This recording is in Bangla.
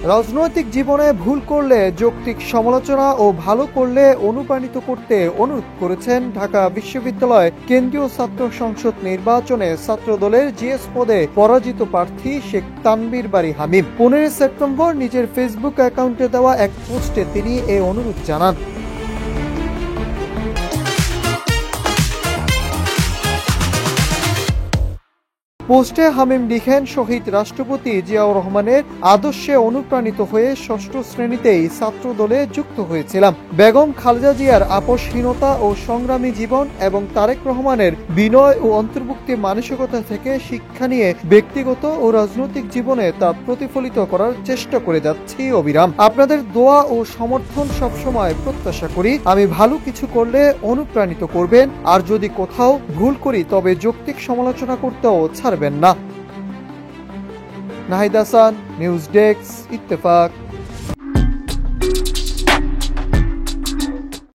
রাজনৈতিক জীবনে ভুল করলে যৌক্তিক সমালোচনা ও ভালো করলে অনুপ্রাণিত করতে অনুরোধ করেছেন ঢাকা বিশ্ববিদ্যালয় কেন্দ্রীয় ছাত্র সংসদ নির্বাচনে ছাত্রদলের জিএস পদে পরাজিত প্রার্থী শেখ তানভীর বারী হামিম। 15 সেপ্টেম্বর নিজের ফেসবুক অ্যাকাউন্টে দেওয়া এক পোস্টে তিনি এই অনুরোধ জানান। পোস্টে হামিম লিখেন, শহীদ রাষ্ট্রপতি জিয়াউর রহমানের আদর্শে অনুপ্রাণিত হয়ে ষষ্ঠ শ্রেণীতেই ছাত্র দলে যুক্ত হয়েছিলাম। বেগম খালেদা জিয়ার আপোষহীনতা ও সংগ্রামী জীবন এবং তারেক রহমানের বিনয় ও অন্তর্ভুক্তি মানসিকতা থেকে শিক্ষা নিয়ে ব্যক্তিগত ও রাজনৈতিক জীবনে তা প্রতিফলিত করার চেষ্টা করে যাচ্ছি অবিরাম। আপনাদের দোয়া ও সমর্থন সবসময় প্রত্যাশা করি। আমি ভালো কিছু করলে অনুপ্রাণিত করবেন, আর যদি কোথাও ভুল করি তবে যৌক্তিক সমালোচনা করতেও ছাড়বেন না। Nahid Hasan, news desk, Ittefaq.